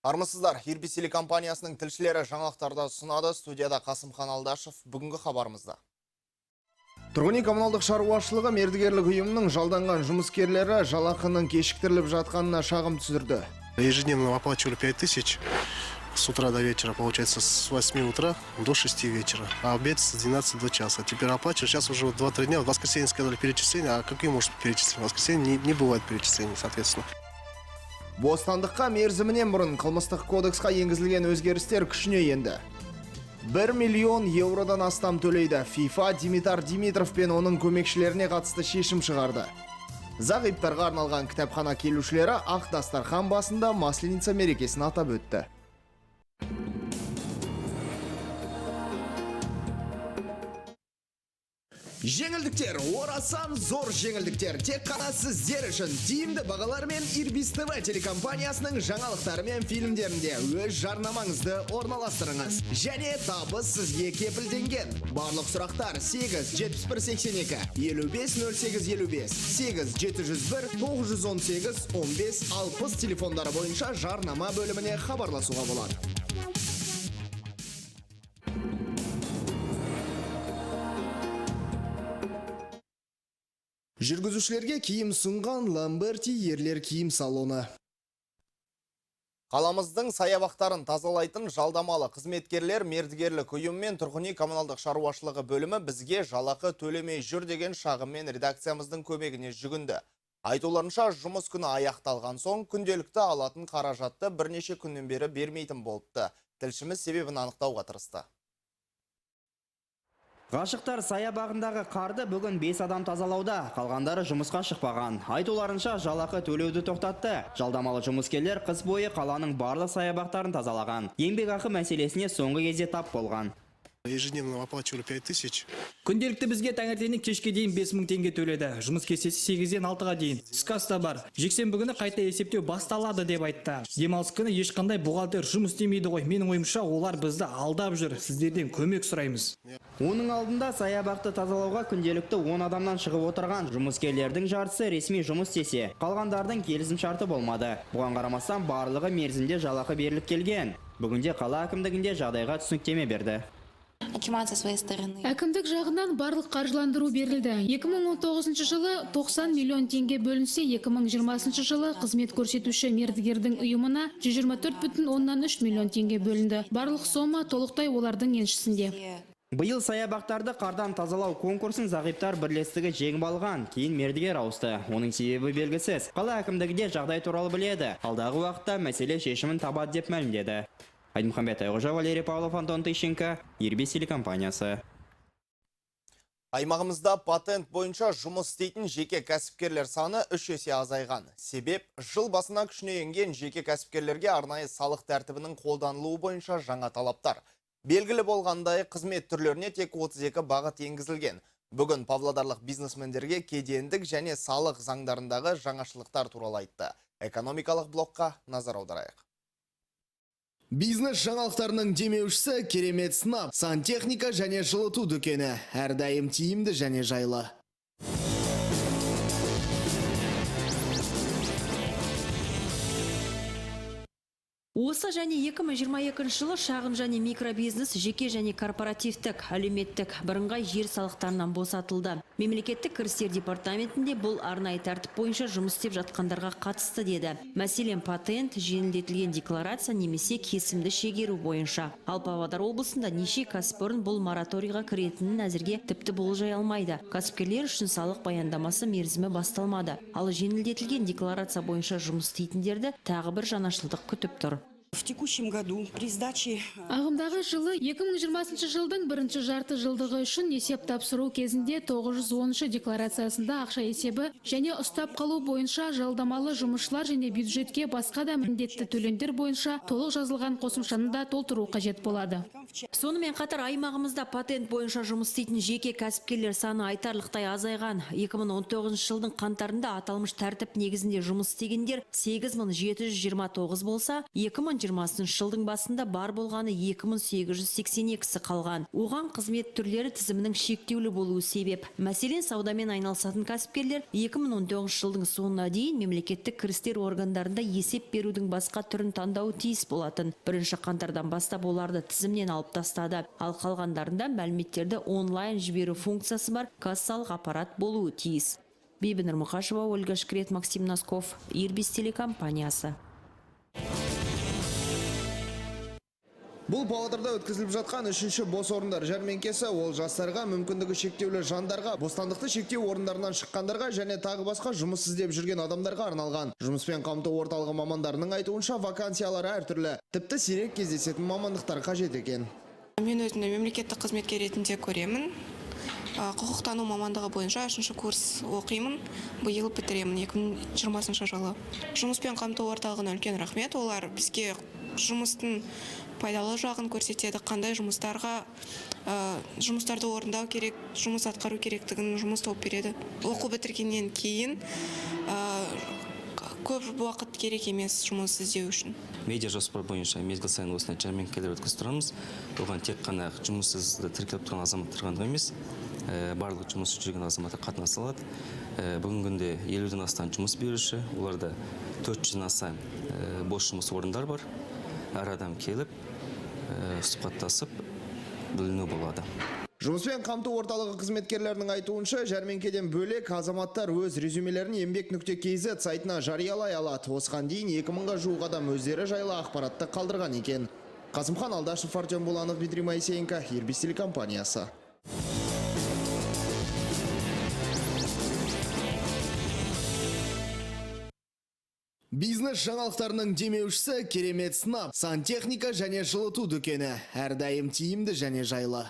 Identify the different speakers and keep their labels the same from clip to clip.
Speaker 1: Армысыздар, Ирбис компаниясының тілшілері жаңалықтарда ұсынады. Студияда Қасымхан Алдашев. Бүгінгі хабарымызда. Тұрғын үй коммуналдық шаруашылығы мердігерлік ұйымының жалданған жұмыскерлері жалақының кешіктіріліп жатқанына шағым түсірді.
Speaker 2: Ежедневно оплачивали 5000 с утра до вечера, получается с 8 утра до 6 вечера, а обед с 12 до часа. Теперь оплачиваю, сейчас уже 2-3 дня, в воскресенье сказали перечисления, а какие может перечисления? В воскресенье не бывает перечислений, соответственно.
Speaker 1: Бостандыққа мерзімінен бұрын қылмыстық кодексқа енгізілген өзгерістер күшіне енді. 1 миллион евродан астам төлейді. FIFA Димитар Димитров пен оның көмекшілеріне қатысты шешім шығарды. Зағиптарға арналған кітапхана келушілері ақ дастархан басында Масленица мерекесін атап өтті. Жеңілдіктер, орасан зор жеңілдіктер. Тек қана сіздер үшін тиімді бағалармен Ирбис ТВ телекомпаниясының жаңалықтары мен фильмдерінде өз жарнамаңызды орналастырыңыз. Және табыс сізге кепілденген. Барлық сұрақтар 8-71-82, 55-08-55, 8-701-918-15-60 телефондары бойынша жарнама бөліміне хабарласуға болады. Жүргізушілерге киім сұнған Ламберти ерлер киім салоны. Қаламыздың саябақтарын тазалайтын жалдамалы қызметкерлер мердігерлік ұйым мен тұрғын үй коммуналдық шаруашылығы бөлімі бізге жалақы төлемей жүр деген шағыммен редакциямыздың көмегіне жүгінді. Айтуларынша жұмыс күні аяқталған соң күнделікті алатын қаражатты бірнеше күннен бері бермейтін болыпты. Тілшіміз себебін анықтауға тырысты.
Speaker 3: Ғашықтар саябағындағы қарды бүгін 5 адам тазалауда, қалғандары жұмысқа шықпаған. Айтуларынша жалақы төлеуді тоқтатты. Жалдамалы жұмыскерлер қыс бойы қаланың барлық саябақтарын тазалаған. Еңбекақы мәселесіне соңғы кезде тап болған.
Speaker 2: Ежедневно оплачивали 5000.
Speaker 4: Күнделікті бізге таңертеңнен кешке дейін 5000 теңге төледі. Жұмыс кестесі 8-ден 6-ға дейін. Сказ да бар. Жексенбі күні қайта есептеу басталады деп айтты. Демалыс күні ешқандай бухгалтер жұмыс істемейді ғой. Менің ойымша олар бізді алдап жүр. Сіздерден көмек сұраймыз.
Speaker 3: Оның алдында саябақты тазалауға күнделікті 10 адамнан шығып отырған жұмыскерлердің жартысы ресми жұмыс істесе, қалғандардың келісім шарты болмады. Бұған қарамастан барлығы мерзімде жалақы беріліп келген. Бүгінде қала әкімдігінде жағдайға түсініктеме берді.
Speaker 5: Әкімдік жағынан барлық қаржыландыру берілді. 2019 жылы 90 миллион теңге бөлінсе, 2020 жылы қызмет көрсетуші мердігердің ұйымына 124,3 миллион теңге бөлінді. Барлық сома толықтай олардың еншісінде.
Speaker 3: Биыл саябақтарды қардан тазалау конкурсын Зағиптар бірлестігі жеңіп алған, кейін мердігер ауысты. Оның себебі белгісіз. Қала әкімдігі де жағдай туралы біледі. Алдағы уақытта мәселе шешімін табады деп мәлімдеді. Айтмұхамбет Айғожа, Валерий Павлов, Антон Тыщенко, Ирбис компаниясы.
Speaker 1: Аймағымызда патент бойынша жұмыс істейтін жеке кәсіпкерлер саны 3 есе азайған. Себеп, жыл басына күшіне енген жеке кәсіпкерлерге арнайы салық тәртібінің қолданылуы бойынша жаңа талаптар. Белгілі болғандай қызмет түрлеріне тек 32 бағыт енгізілген. Бүгін павлодарлық бизнесмендерге кедендік және салық заңдарындағы жаңашылықтар туралы айтты. Экономикалық блокқа назар аударайық. Бизнес жаңалықтарының демеушісі керемет сынап, сантехника және жылыту дүкені. Әрдайым тиімді және жайлы.
Speaker 6: Осы және 2022 жылы шағын және микробизнес жеке және корпоративтік, әлеуметтік бірыңғай жер салықтарынан босатылды. Мемлекеттік кірістер департаментінде бұл арнайы тәртіп бойынша жұмыс істеп жатқандарға қатысты деді. Мәселен, патент, жеңілдетілген декларация немесе кесімді шегеру бойынша. Ал Павлодар облысында неше кәсіпорын бұл мораторийға кіретінін әзірге тіпті болжай алмайды. Кәсіпкерлер үшін салық баяндамасы мерзімі басталмады. Ал жеңілдетілген декларация бойынша жұмыс істейтіндерді тағы бір жаңашылдық күтіп тұр.
Speaker 7: В текущем году при сдаче...
Speaker 5: Ағымдағы жылы 2020 жылдың бірінші жарты жылдығы үшін есеп тапсыру кезінде 910 декларациясында ақша есебі және ұстап қалу бойынша жалдамалы жұмысшылар және бюджетке басқа да міндетті төлемдер бойынша толық жазылған қосымшаны да толтыру қажет болады.
Speaker 6: Сонымен қатар аймағымызда патент бойынша жұмыс істейтін жеке кәсіпкерлер саны айтарлықтай азайған. 2019 жылдың қаңтарында аталмыш тәртіп негізінде жұмыс істегендер 8729 болса, 2020 2020 жылдың басында бар болғаны 2882-сі қалған. Оған қызмет түрлері тізімінің шектеулі болуы себеп. Мәселен, саудамен айналысатын кәсіпкерлер 2019 жылдың соңына дейін мемлекеттік кірістер органдарында есеп берудің басқа түрін таңдауы тиіс болатын. 1 қаңтардан бастап оларды тізімнен алып тастады. Ал қалғандарында мәліметтерді онлайн жіберу функциясы бар кассалық аппарат болуы тиіс. Бибінұр Мұқашева, Ольга Шкрет, Максим Носков, Ирбис телекомпаниясы.
Speaker 1: Бұл Павлодарда өткізіліп жатқан 3-ші бос орындар жәрмеңкесі ол жастарға, мүмкіндігі шектеулі жандарға, бостандықты шектеу орындарынан шыққандарға және тағы басқа жұмыс іздеп жүрген адамдарға арналған. Жұмыспен қамту орталығы мамандарының айтуынша вакансиялары әртүрлі, тіпті сирек кездесетін мамандықтар қажет екен.
Speaker 8: Мен өзімді мемлекеттік қызметкер ретінде көремін. Құқықтану мамандығы бойынша 3-ші курс оқимын. Биыл бітіремін 2020 жылы. Жұмыспен қамту орталығына үлкен рахмет. Олар бізге жұмыстың пайдалы жағын көрсетеді, қандай жұмыстарды орындау керек, жұмыс атқару керектігін жұмыс тауып береді. Оқу бітіргеннен кейін көп уақыт керек емес жұмыс іздеу үшін.
Speaker 9: Медиа жоспар бойынша мезгіл сайын осындай жәрмеңкелер өткізіп тұрамыз. Оған тек қана жұмыссызды тіркеліп тұрған азаматтар ғана емес, барлық жұмыс жүрген азаматтар қатынаса алады. Бүгінгі күнде 50-ден астам жұмыс беруші, оларда 400-ден аса бос жұмыс орындар бар. Әр адам келіп, сұхбаттасып, біліну болады.
Speaker 1: Жұмыспен қамту орталығы қызметкерлерінің айтуынша, жәрмеңкеден бөлек азаматтар өз резюмелерін еңбек.kz сайтына жариялай алады. Осыған дейін 2000-ға жуық адам өздері жайлы ақпаратты қалдырған екен. Қасымхан Алдашев, Артем Буланов, Дмитрий Моисеенко, Ирбис телекомпаниясы. Бизнес жаңалықтарының демеушісі керемет сынап, сантехника және жылыту дүкені. Әрдайым тиімді және жайлы.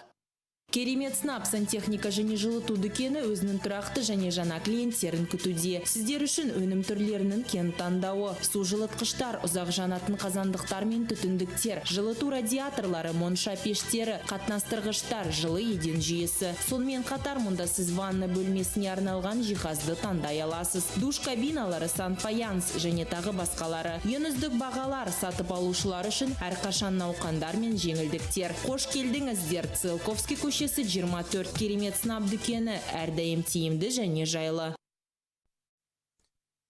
Speaker 10: Керемет снап сантехника және жылыту дүкені өзінің тұрақты және жаңа клиенттерін күтуде. Сіздер үшін өнім түрлерінің кен таңдауы, су жылытқыштар, ұзақ жанатын қазандықтар мен түтіндіктер, жылыту радиаторлары, монша пештері, қатынастырғыштар, жылы еден жүйесі. Сонымен қатар мұнда сіз ванна бөлмесіне арналған жиһазды таңдай аласыз. Душ кабиналары, санфаянс және тағы басқалары. Ең үздік бағалар сатып алушылар үшін әрқашан науқандар мен жеңілдіктер. Қош келдіңіздер. Циолковский көшесі 24 керемет снап дүкені, әрдайым тиімді және жайлы.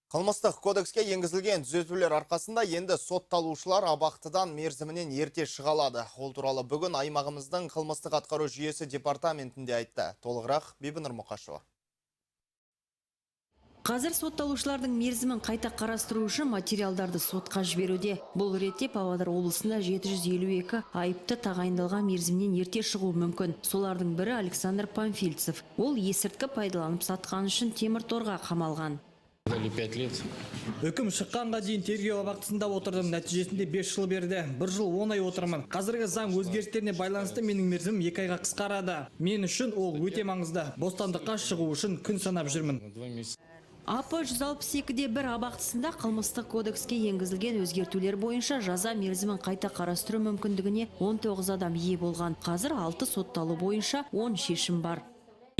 Speaker 1: Қылмыстық кодекске енгізілген түзетулер арқасында енді сотталушылар абақтыдан мерзімінен ерте шыға алады. Ол туралы бүгін аймағымыздың қылмыстық атқару жүйесі департаментінде айтты. Толығырақ Бибінұр Мұқашева.
Speaker 6: Қазір сотталушылардың мерзімін қайта қарастыру үшін материалдарды сотқа жіберуде. Бұл ретте Павлодар облысында 752 айыпты тағайындалған мерзімнен ерте шығуы мүмкін. Солардың бірі Александр Памфильцев. Ол есірткі пайдаланып сатқан үшін темір торға қамалған.
Speaker 4: Үкім шыққанға дейін тергеу абақтысында отырдым. Нәтижесінде 5 жыл берді. 1 жыл 10 ай отырмын. Қазіргі заң өзгерістеріне байланысты менің мерзімім 2 айға қысқарады. Мен үшін ол өте маңызды. Бостандыққа шығу үшін күн санап жүрмін.
Speaker 6: АП 162-де 1 абақтысында қылмыстық кодекске енгізілген өзгертулер бойынша жаза мерзімін қайта қарастыру мүмкіндігіне 19 адам ие болған. Қазір 6 сотталу бойынша 10 шешім бар.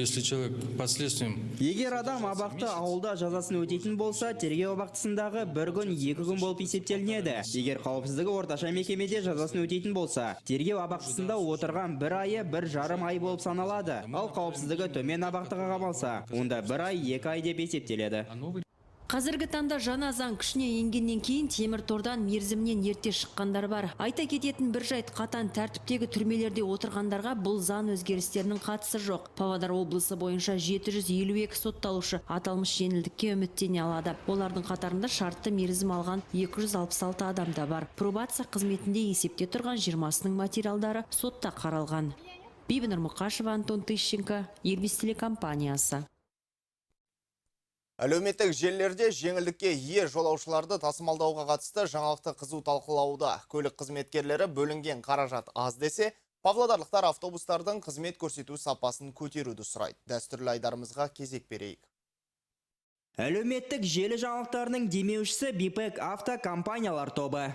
Speaker 3: Егер адам абақты ауылда жазасын өтейтін болса, тергеу абақтысындағы 1 күн 2 күн болып есептелінеді. Егер қауіпсіздігі орташа мекемеде жазасын өтейтін болса, тергеу абақтысында отырған 1 айы 1,5 ай болып саналады. Ал қауіпсіздігі төмен абақтыға қамалса, онда 1 ай 2 ай деп есептеледі.
Speaker 6: Қазіргі таңда жаңа заң күшіне енгеннен кейін темір тордан мерзімнен ерте шыққандар бар. Айта кететін бір жайт, қатаң тәртіптегі түрмелерде отырғандарға бұл заң өзгерістерінің қатысы жоқ. Павлодар облысы бойынша 752 сотталушы аталмыш жеңілдікке үміттене алады. Олардың қатарында шартты мерзім алған 266 адам да бар. Пробация қызметінде есепте тұрған 20-сының материалдары сотта қаралған. Бибінұр Мұқашева, Антон Тыщенко, Ирбис телекомпаниясы.
Speaker 1: Әлеуметтік желілерде жеңілдікке ие жолаушыларды тасымалдауға қатысты жаңалықты қызу талқылауда. Көлік қызметкерлері бөлінген қаражат аз десе, павлодарлықтар автобустардың қызмет көрсету сапасын көтеруді сұрайды. Дәстүрлі айдарымызға кезек берейік.
Speaker 3: Әлеуметтік желі жаңалықтарының демеушісі Бипек Авто компаниялар тобы.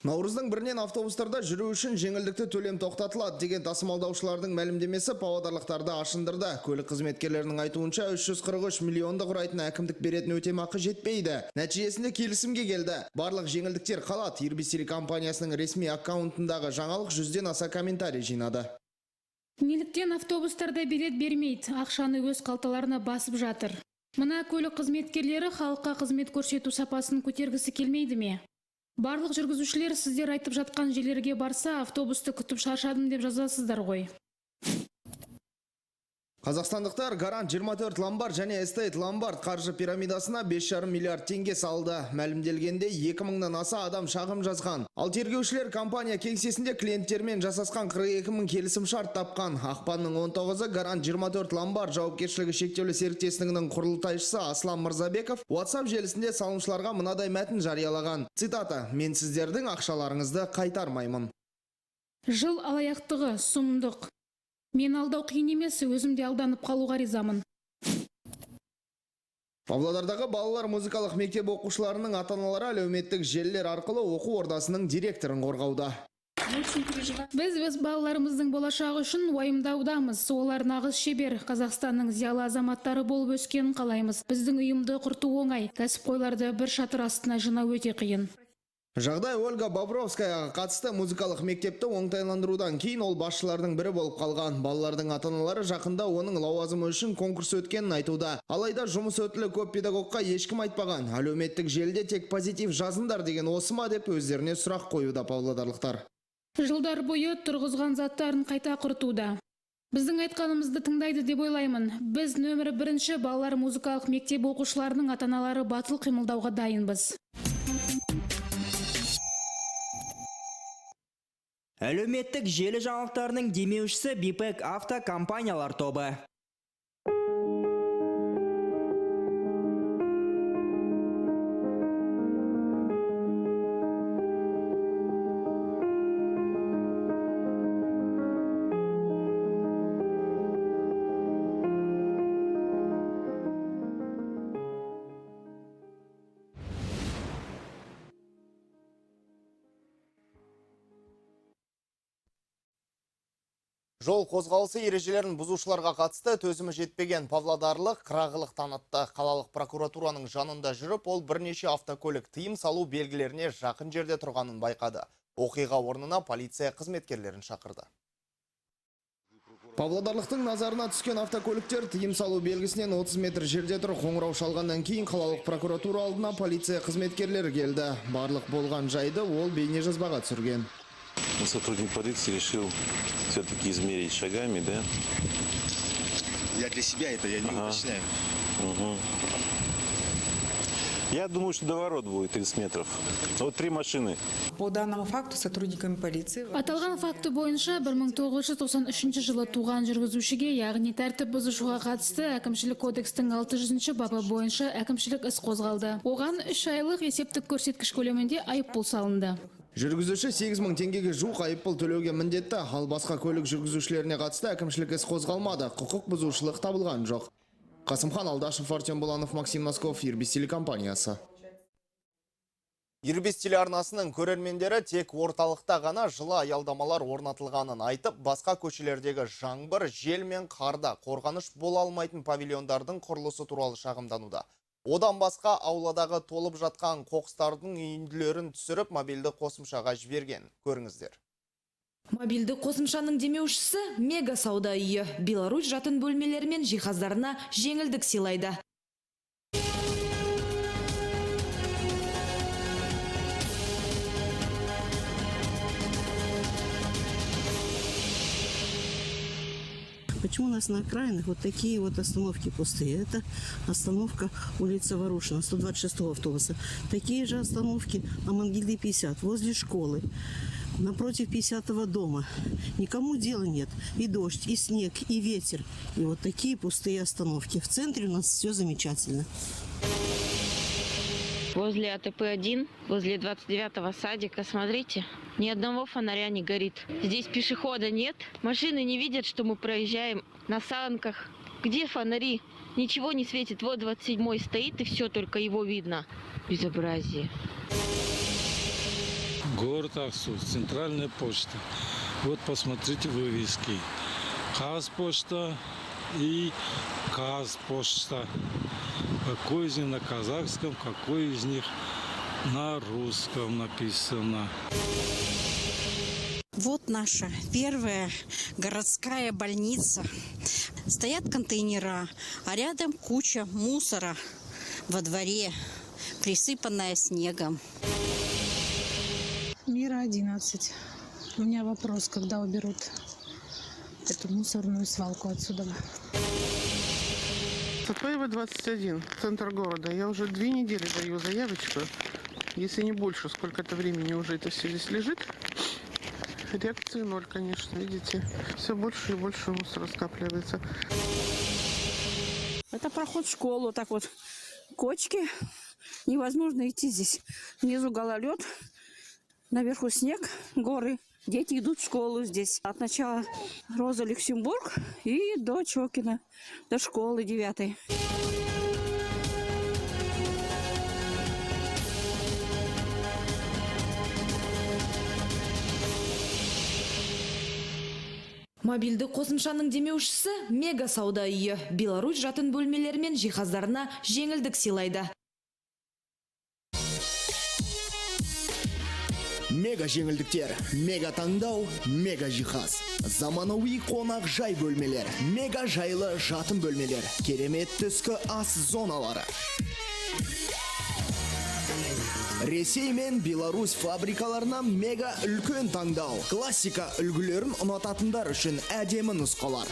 Speaker 1: Наурыздың бірінен автобустарда жүру үшін жеңілдікті төлем тоқтатылады деген тасымалдаушылардың мәлімдемесі павлодарлықтарды ашындырды. Көлік қызметкерлерінің айтуынша 343 миллионды құрайтын әкімдік беретін өтемақы жетпейді. Нәтижесінде келісімге келді. Барлық жеңілдіктер қалады. Ирбис телекомпаниясының ресми аккаунтындағы жаңалық 100-ден аса комментарий жинады.
Speaker 5: Неліктен автобустарда билет бермейді, ақшаны өз қалталарына басып жатыр. Мына көлік қызметкерлері халыққа қызмет көрсету сапасын көтергісі келмейді ме? Барлық жүргізушілер сіздер айтып жатқан жерлерге барса, автобусты күтіп шаршадым деп жазасыздар ғой. Қазақстандықтар Гарант 24 ломбард және Estate ломбард қаржы пирамидасына 5,5 миллиард теңге салды. Мәлімделгенде 2000-нан аса адам шағым жазған. Ал тергеушілер компания кеңсесінде клиенттермен жасасқан 42 мың келісім шарт тапқан. Ақпанның 19-ы Гарант 24 ломбард жауапкершілігі шектеулі серіктестігінің құрылтайшысы Аслан Мырзабеков WhatsApp желісінде салымшыларға мынадай мәтін жариялаған. Цитата: "Мен сіздердің ақшаларыңызды қайтармаймын." Жыл алаяқтығы, сұмдық. Мен алдау қиын емес, өзімде алданып қалуға ризамын. Павлодардағы балалар музыкалық мектеп оқушыларының ата-аналары әлеуметтік желілер арқылы оқу ордасының директорын қорғауда. Біз балаларымыздың болашағы үшін уайымдаудамыз. Олар нағыз шебер, Қазақстанның зиялы азаматтары болып өскенін қалаймыз. Біздің ұйымды құрту оңай, кәсіпқойларды бір шатыр астына жинау өте қиын. Жағдай Ольга Бобровскаяға қатысты музыкалық мектепті оңтайландырудан кейін ол басшылардың бірі болып қалған. Балалардың ата-аналары жақында оның лауазымы үшін конкурс өткенін айтуда. Алайда жұмыс өтілі көп педагогқа ешкім айтпаған. Әлеуметтік желіде тек позитив жазыңдар деген осы ма деп өздеріне сұрақ қоюда павлодарлықтар. Жылдар бойы тұрғызған заттарын қайта құртуда. Біздің айтқанымызды тыңдайды деп ойлаймын. Біз нөмірі 1 балалар музыкалық мектеп оқушыларының ата-аналары батыл қимылдауға дайынбыз.
Speaker 3: Әлеуметтік желі жаңалықтарының демеушісі Бипек Авто компаниялар тобы.
Speaker 1: Жол қозғалысы ережелерін бұзушыларға қатысты төзімі жетпеген павлодарлық қырағылық танытты. Қалалық прокуратураның жанында жүріп, ол бірнеше автокөлік тыйым салу белгілеріне жақын жерде тұрғанын байқады. Оқиға орнына полиция қызметкерлерін шақырды. Павлодарлықтың назарына түскен автокөліктер тыйым салу белгісінен 30 метр жерде тұр. Қоңырау шалғаннан кейін қалалық прокуратура алдына полиция қызметкерлері келді. Барлық болған жайды ол бейнежазбаға түсірген.
Speaker 11: Сотрудник полиции решил все-таки измерить шагами, да?
Speaker 12: Я для себя это, я не уточняю.
Speaker 11: Я думаю, что до ворот будет 30 метров. Вот 3 машины.
Speaker 7: По данному факту сотрудниками полиции...
Speaker 5: Аталған факты бойынша 1993 жылы туған жүргізушіге, яғни тәртіп бұзушыға қатысты әкімшілік кодекстің 600 бабы бойынша әкімшілік іс қозғалды. Оған 3 айлық есептік көрсеткіш көлемінде айыппұл салынды. Жүргізуші 8 мың теңгеге жуық айыппұл төлеуге міндетті, ал басқа көлік жүргізушілеріне қатысты әкімшілік іс қозғалмады, құқық бұзушылық табылған жоқ. Қасымхан Алдашев, Артем Буланов, Максим Носков, Ирбис телекомпаниясы. Ирбис телеарнасының көрермендері тек орталықта ғана жылы аялдамалар орнатылғанын айтып, басқа көшелердегі жаңбыр, жел мен қарда қорғаныш бола алмайтын павильондардың құрылысы туралы шағымдануда. Одан басқа ауладағы толып жатқан қоқыстардың үйінділерін түсіріп, мобильді қосымшаға жіберген. Көріңіздер.
Speaker 10: Мобильді қосымшаның демеушісі мега сауда үйі. Беларусь жатын бөлмелері мен жиһаздарына жеңілдік сыйлайды.
Speaker 13: Почему у нас на окраинах вот такие вот остановки пустые? Это остановка улица Ворошина, 126-го автобуса. Такие же остановки на Мангильды 50, возле школы, напротив 50-го дома. Никому дела нет. И дождь, и снег, и ветер. И вот такие пустые остановки. В центре у нас все замечательно.
Speaker 14: Возле АТП-1, возле 29-го садика, смотрите, ни одного фонаря не горит. Здесь пешехода нет, машины не видят, что мы проезжаем на санках. Где фонари? Ничего не светит. Вот 27-й стоит, и все, только его видно. Безобразие.
Speaker 15: город Аксу, центральная почта. Вот посмотрите вывески. Казпочта и Казпочта. Какой из них на казахском, какой из них на русском написано.
Speaker 16: Вот наша первая городская больница. Стоят контейнера, а рядом куча мусора во дворе, присыпанная снегом.
Speaker 17: Мира 11. У меня вопрос, когда уберут эту мусорную свалку отсюда?
Speaker 18: Сатпаева 21, центр города. Я уже 2 недели даю заявочку, если не больше, сколько-то времени уже это все здесь лежит. Реакции 0, конечно, видите. Все больше и больше мусора скапливается.
Speaker 19: Это проход в школу, так вот, кочки. Невозможно идти здесь. Внизу гололед, наверху снег, горы. Дети идут в школу здесь. От начала Роза Люксембург и до Чокина, до школы 9-й.
Speaker 10: Мобилді қосымшаның демеушісі Мега сауда үйі. Беларусь жатын бөлмелері мен жиһаздарына жеңілдік сыйлайды.
Speaker 1: Мега жеңілдіктер, мега таңдау, мега жиһаз. Заманауи қонақ жай бөлмелер, мега жайлы жатын бөлмелер, керемет түскі ас зоналары. Ресей мен Беларусь фабрикаларына мега үлкен таңдау. Классика үлгілерін ұнататындар үшін әдемі нұсқалар.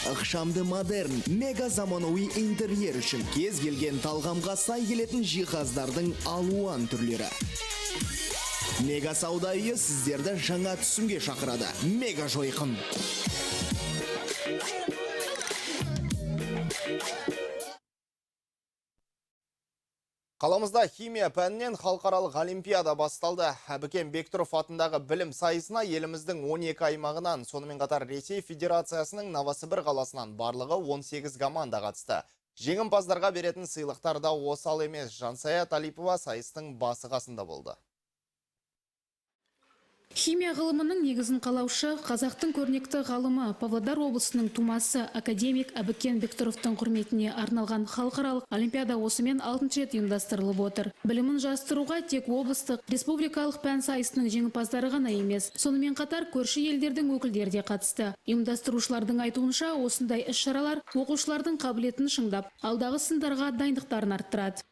Speaker 1: Ықшамды модерн, мега заманауи интерьер үшін кез келген талғамға сай келетін жиһаздардың алуан түрлері. Мега сауда үйі сіздерді жаңа түсімге шақырады. Мега жойқын. Қаламызда химия пәнінен халықаралық олимпиада басталды. Әбікен Бектұров атындағы білім сайысына еліміздің 12 аймағынан, сонымен қатар Ресей Федерациясының Новосібір қаласынан барлығы 18 команда қатысты. Жеңімпаздарға беретін сыйлықтар да осал емес. Жансая Талипова сайыстың басы қасында болды.
Speaker 5: Химия ғылымының негізін қалаушы қазақтың көрнекті ғалымы Павлодар облысының тумасы академик Әбікен Бектұровтың құрметіне арналған халықаралық олимпиада осымен 6-шы рет ұйымдастырылып отыр. Білімін жастыруға тек облыстық, республикалық пән сайысының жеңімпаздары ғана емес, сонымен қатар көрші елдердің өкілдері де қатысты. Ұйымдастырушылардың айтуынша, осындай іс-шаралар оқушылардың қабілетін шыңдап, алдағы сындарға дайындықтарын арттырады.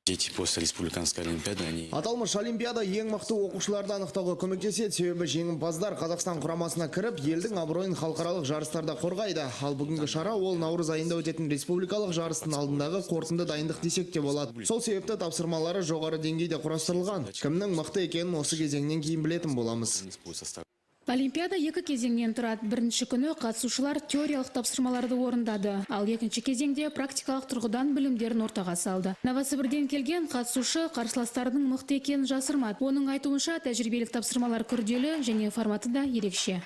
Speaker 20: Дети после республиканской олимпиады, они...
Speaker 1: Аталмыш олимпиада ең мықты оқушыларды анықтауға көмектеседі, себебі жеңімпаздар Қазақстан құрамасына кіріп, елдің абыройын халықаралық жарыстарда қорғайды. Ал бүгінгі шара ол наурыз айында өтетін республикалық жарыстың алдындағы қорытынды дайындық десек те болады. Сол себепті тапсырмалары жоғары деңгейде құрастырылған. Кімнің мықты екенін осы кезеңнен кейін білетін боламыз.
Speaker 5: Олимпиада 2 кезеңнен тұрады. Бірінші күні қатысушылар теориялық тапсырмаларды орындады, ал екінші кезеңде практикалық тұрғыдан білімдерін ортаға салды. Новосібірден келген қатысушы қарсыластарының мықты екенін жасырмады. Оның айтуынша тәжірибелік тапсырмалар күрделі және форматы да ерекше.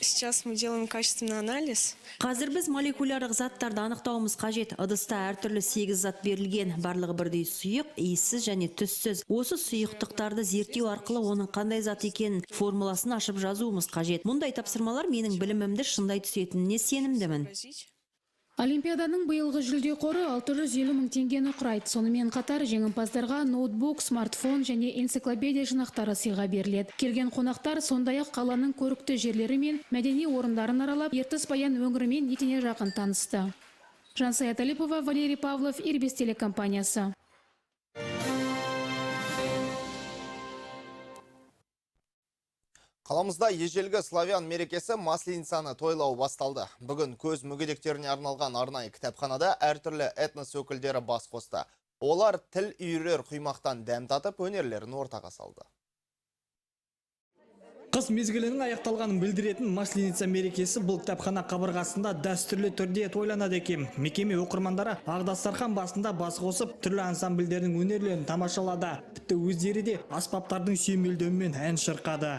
Speaker 8: Сейчас мы делаем качественный анализ.
Speaker 6: Қазір біз молекулярлық заттарды анықтауымыз қажет. Ыдыста әртүрлі 8 зат берілген, барлығы бірдей сұйық, иіссіз және түссіз. Осы сұйықтықтарды зерттеу арқылы оның қандай зат екенін формуласын ашып жазуымыз қажет. Мұндай тапсырмалар менің білімімді шыңдай түсетініне сенімдімін.
Speaker 5: Олимпиаданың биылғы жүлде қоры 650 мың теңгені құрайды. Сонымен қатар жеңімпаздарға ноутбук, смартфон және энциклопедия жинақтары сыйға беріледі. Келген қонақтар сондай-ақ қаланың көрікті жерлері мен мәдени орындарын аралап, Ертіс Баян өңірімен етене жақын танысты. Жансая Талипова, Валерий Павлов, Ирбис телекомпаниясы.
Speaker 1: Қаламызда ежелгі славян мерекесі Масленицаны тойлау басталды. Бүгін көз мүгедектеріне арналған арнайы кітапханада әртүрлі этнос өкілдері бас қосты. Олар тіл үйірер құймақтан дәм татып, өнерлерін ортаға салды.
Speaker 4: Қыс мезгілінің аяқталғанын білдіретін Масленица мерекесі бұл кітапхана қабырғасында дәстүрлі түрде тойланады екен. Мекеме оқырмандары Ақ-дастархан басында бас қосып, түрлі ансамбльдердің өнерлерін тамашалады. Тіпті өздері де аспаптардың сүйемелдеуімен ән шырқады.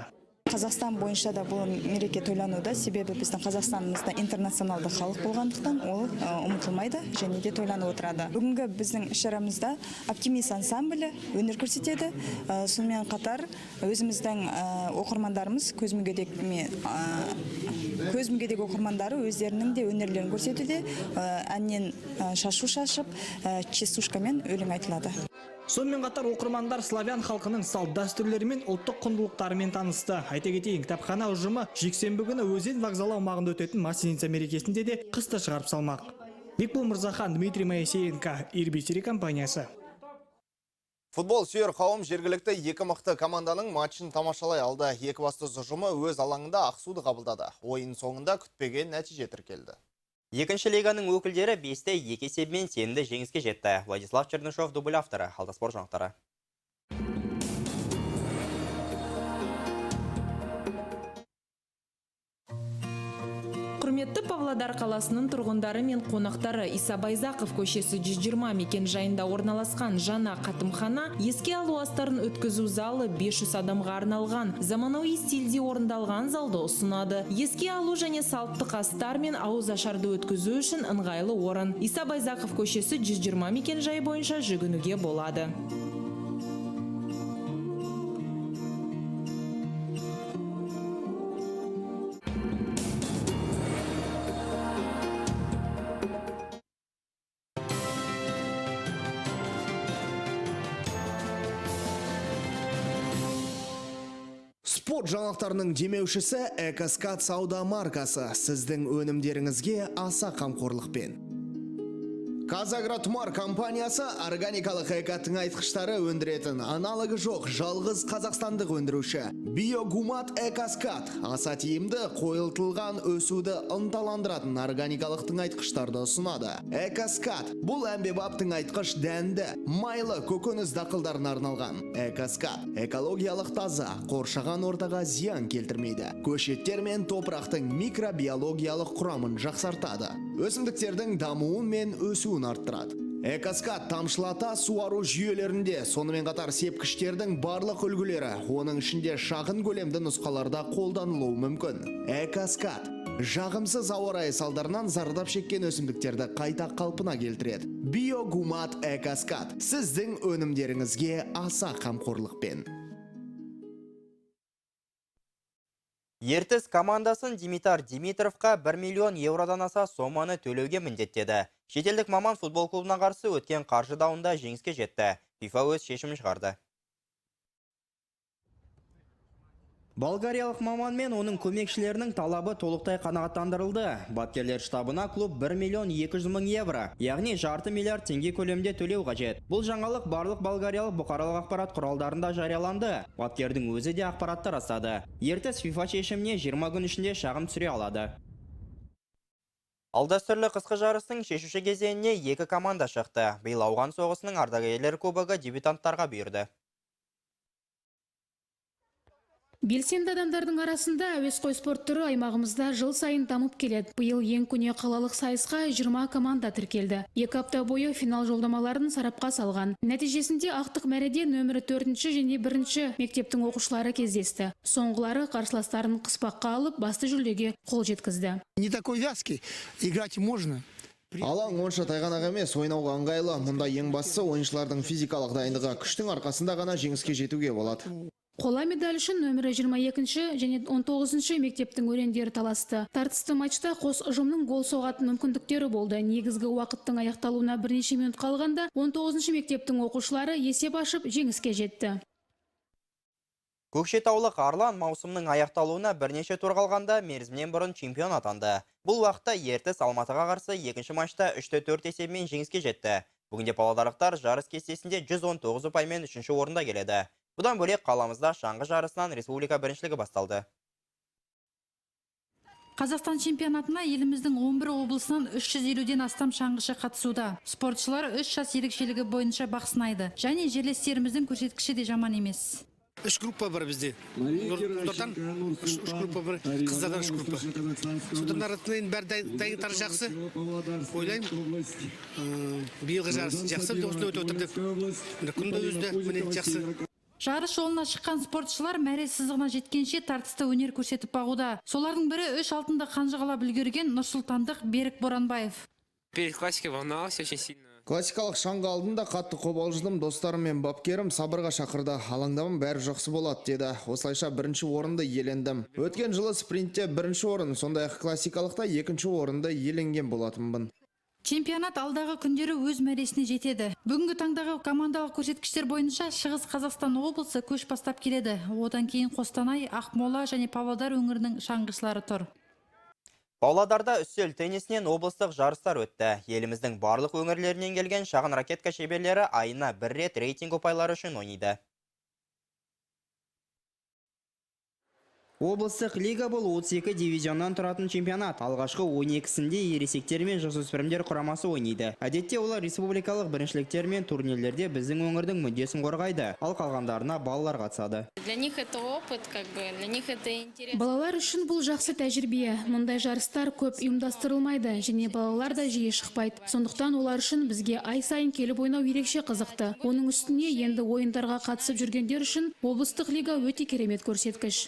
Speaker 7: Қазақстан бойынша да бұл мереке тойлануда, себебі біздің Қазақстанымызда интернационалды халық болғандықтан ол ұмытылмайды және де тойланып отырады. Бүгінгі біздің іс-шарамызда оптимист ансамблі өнер көрсетеді. Сонымен қатар өзіміздің оқырмандарымыз, көз мүгедек оқырмандары өздерінің де өнерлерін көрсетуде. Әннен шашу шашып, чесушкамен өлең айтылады.
Speaker 4: Сонымен қатар оқырмандар славян халқының салт дәстүрлері мен ұлттық құндылықтарымен танысты. Айта кетейін, кітапхана ұжымы жексенбі күні Өзен вокзалы аумағында өтетін Масленица мерекесінде де қысты шығарып салмақ. Бекбол Мырзахан, Дмитрий Моисеенко, Ирбис телекомпаниясы.
Speaker 1: Футбол сүйер қауым жергілікті екі мықты команданың матчын тамашалай алды. Екібастұз ұжымы өз алаңында Ақсуды қабылдады. Ойын соңында күтпеген нәтиже тіркелді.
Speaker 3: Екінші лиганың өкілдері 5-2 есебімен сенімді жеңіске жетті. Владислав Чернышов дубль авторы, Алтаспор жаңалықтары.
Speaker 10: Құрметті Павлодар қаласының тұрғындары мен қонақтары, Иса Байзақов көшесі 120 мекен жайында орналасқан жаңа қатымхана еске алу астарын өткізу залы 500 адамға арналған заманауи стильде орындалған залды ұсынады. Еске алу және салттық астар мен ауыз ашарды өткізу үшін ыңғайлы орын. Иса Байзақов көшесі 120 мекен жайы бойынша жүгінуге болады.
Speaker 1: Спорт жаңалықтарының демеушісі Экоскат сауда маркасы сіздің өнімдеріңізге аса қамқорлықпен. Казагротмар компаниясы органикалық экотыңайтқыштары өндіретін аналогы жоқ жалғыз қазақстандық өндіруші. Биогумат Экоскат аса тиімді қойылтылған өсуді ынталандыратын органикалық тыңайтқыштарды ұсынады. Экоскат бұл әмбебап тыңайтқыш дәнді, майлы көкөніс дақылдарына арналған. Экоскат экологиялық таза, қоршаған ортаға зиян келтірмейді. Көшеттер мен топырақтың микробиологиялық құрамын жақсартады. Өсімдіктердің дамуы мен өсуін арттырады. Экоскат тамшылата суару жүйелерінде, сонымен қатар сепкіштердің барлық үлгілері, оның ішінде шағын көлемді нұсқаларда қолданылуы мүмкін. Экоскат жағымсыз ауа райы салдарынан зардап шеккен өсімдіктерді қайта қалпына келтіреді. Биогумат Экоскат сіздің өнімдеріңізге аса қамқорлықпен.
Speaker 3: Ертіс командасын Димитар Димитровқа 1 миллион евродан аса соманы төлеуге міндеттеді. Шетелдік маман футбол клубына қарсы өткен қаржы дауында жеңіске жетті. FIFA өз шешімін шығарды.
Speaker 21: Болгариялық маман мен оның көмекшілерінің талабы толықтай қанағаттандырылды. Бапкерлер штабына клуб 1 миллион 200 мың евро, яғни жарты миллиард теңге көлемде төлеу қажет. Бұл жаңалық барлық болгариялық бұқаралық ақпарат құралдарында жарияланды. Бапкердің өзі де ақпаратты растады. Ертіс FIFA шешіміне 20 күн ішінде шағым түсіре алады.
Speaker 3: Ал дәстүрлі қысқы жарыстың шешуші кезеңіне 2 команда шықты. Биыл ауған соғысының ардагерлер кубогы дебютанттарға бұйырды.
Speaker 5: Белсенді адамдардың арасында әуесқой спорт түрі аймағымызда жыл сайын дамып келеді. Биыл ең көне қалалық сайысқа 20 команда тіркелді. 2 апта бойы финал жолдамаларын сарапқа салған. Нәтижесінде ақтық мәреде нөмірі 4-ші және 1-ші мектептің оқушылары кездесті. Соңғылары қарсыластарын қыспаққа алып, басты жүлдеге қол жеткізді.
Speaker 22: Не такой вязкий, играть можно.
Speaker 1: Алаң онша тайғанақ емес, ойнауға ыңғайлы. Мұнда ең бастысы ойыншылардың физикалық дайындығы, күштің арқасында ғана жеңіске жетуге болады.
Speaker 5: Қола медаль үшін нөмірі 22-ші және 19-ші мектептің өрендері таласты. Тартысты матчта қос ұжымның гол соғатын мүмкіндіктері болды. Негізгі уақыттың аяқталуына бірнеше минут қалғанда 19-ші мектептің оқушылары есеп ашып жеңіске жетті.
Speaker 3: Көкшетаулық Арлан маусымның аяқталуына бірнеше тур қалғанда мерзімнен бұрын чемпион атанды. Бұл уақытта Ертіс Алматыға қарсы екінші матчта 3-4 есебімен жеңіске жетті. Бүгінде павлодарлықтар жарыс кестесінде 119 ұпаймен 3-ші орында келеді. Бұдан бөлек қаламызда шаңғы жарысынан республика біріншілігі басталды.
Speaker 23: Қазақстан чемпионатына еліміздің 11 облысынан 350-ден астам шаңғышы қатысуда. Спортшылар 3 жас ерекшелігі бойынша бақ сынайды. Және жерлестеріміздің көрсеткіші де жаман емес.
Speaker 22: 3 группа бар бізде. Нұртан 3 группа бар, қыздардан 3 группа. Содан арасынан бәрі дайындықтары жақсы. Ойлаймын, биылғы жарыс жақсы, осында өтіп отырдық. Күнді өзді, міне жақсы.
Speaker 23: Жарыс жолына шыққан спортшылар мәре сызығына жеткенше тартысты өнер көрсетіп бағуда. Солардың бірі 3 алтынды қанжығалап үлгерген нұрсұлтандық Берік Боранбаев.
Speaker 2: Перед классикой волновался очень сильно.
Speaker 1: Классикалық шаңғы алдында қатты қобалжыдым, достарым мен бапкерім сабырға шақырды. Алаңдамын, бәрі жақсы болады деді. Осылайша бірінші орынды иелендім. Өткен жылы спринтте бірінші орын, сондай-ақ классикалықта екінші орынды иеленген болатынмын.
Speaker 23: Чемпионат алдағы күндері өз мәресіне жетеді. Бүгінгі таңдағы командалық көрсеткіштер бойынша Шығыс Қазақстан облысы көш бастап келеді. Одан кейін Қостанай, Ақмола және Павлодар өңірінің шаңғышылары тұр.
Speaker 21: Павлодарда үстел теннисінен облыстық жарыстар өтті. Еліміздің барлық өңірлерінен келген шағын ракетка шеберлері айына бір рет рейтинг ұпайлары үшін ойнайды. Облыстық лига бұл 32 дивизионнан тұратын чемпионат. Алғашқы 12-сінде ересектер мен жасөспірімдер құрамасы ойнайды. Әдетте олар республикалық біріншіліктер мен турнирлерде біздің өңірдің мүддесін қорғайды. Ал қалғандарына балалар қатысады.
Speaker 9: Для них это опыт, для них это интересно.
Speaker 5: Балалар үшін бұл жақсы тәжірибе. Мұндай жарыстар көп ұйымдастырылмайды, және балалар да жиі шықпайды. Сондықтан олар үшін бізге ай сайын келіп ойнау ерекше қызықты. Оның үстіне енді ойындарға қатысып жүргендер үшін облыстық лига өте керемет көрсеткіш.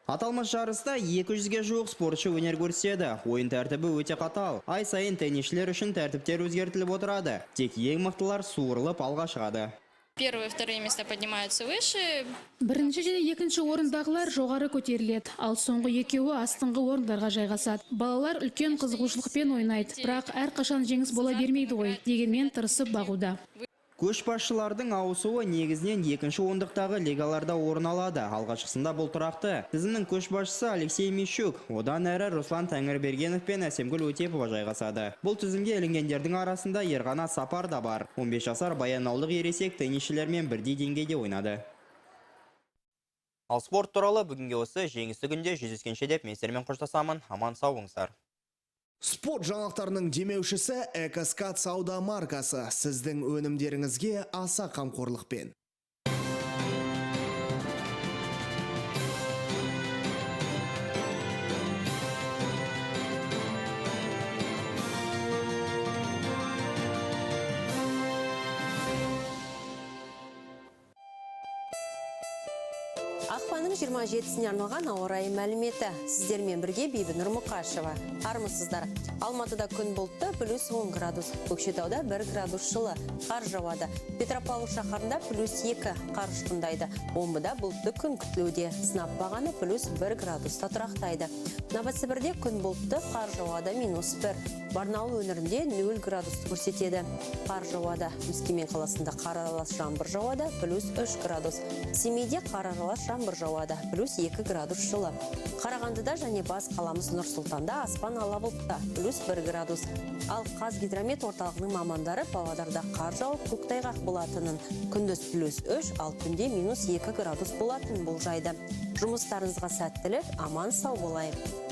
Speaker 21: Аталмыш жарыста 200-ге жуық спортшы өнер көрсетеді. Ойын тәртібі өте қатал. Ай сайын теннисшілер үшін тәртіптер өзгертіліп отырады. Тек ең мықтылар суырылып алға шығады.
Speaker 9: Первые и вторые места поднимаются выше.
Speaker 5: Бірінші және екінші орындағылар жоғары көтеріледі, ал соңғы екеуі астыңғы орындарға жайғасады. Балалар үлкен қызығушылықпен ойнайды, бірақ әрқашан жеңіс бола бермейді ғой, дегенмен тырысып бағуда.
Speaker 21: Көшбасшылардың ауысуы негізінен екінші ондықтағы лигаларда орын алады. Алғашқысында бұл тұрақты. Тізімнің көшбасшысы Алексей Мишук, одан әрі Руслан Тәңірбергенов пен Әсемгүл Өтепова жайғасады. Бұл тізімге ілінгендердің арасында Ерғана Сапар да бар. 15 жасар баянауылдық ересек теннисшілермен бірдей деңгейде ойнады. Ал спорт туралы бүгінге осы жеңісті күнде жүздескенше деп мен сіздермен қоштасамын. Аман сау болыңыздар.
Speaker 1: Спорт жаңалықтарының демеушісі Экоскат сауда маркасы. Сіздің өнімдеріңізге аса қамқорлықпен.
Speaker 6: Ақпанның 27-сіне арналған ауа райы мәліметі. Сіздермен бірге Бибінұр Мұқашева. Армысыздар. Алматыда күн бұлтты +10 градус. Көкшетауда 1 градус жылы. Қар жауады. Петропавл шаһарында +2 қар ұшқындайды. Омбыда бұлтты күн күтілуде. Сынап бағаны +1 градуста тұрақтайды. Новосібірде күн бұлтты, қар жауады -1. Барнаул өңірінде 0 градус көрсетеді. Қар жауады. Өскемен қаласында қар аралас жаңбыр жауады +3 градус. Семейде қар аралас жаңбыр жауады +2 градус жылы. Қарағандыда және бас қаламыз Нұр Сұлтанда аспан ала бұлтта +1 градус. Ал Қазгидромет орталығының мамандары Павлодарда қар жауып көктайғақ болатынын, күндіз +3, ал түнде -2 градус болатынын болжайды. Жұмыстарыңызға сәттілік, аман сау болайық.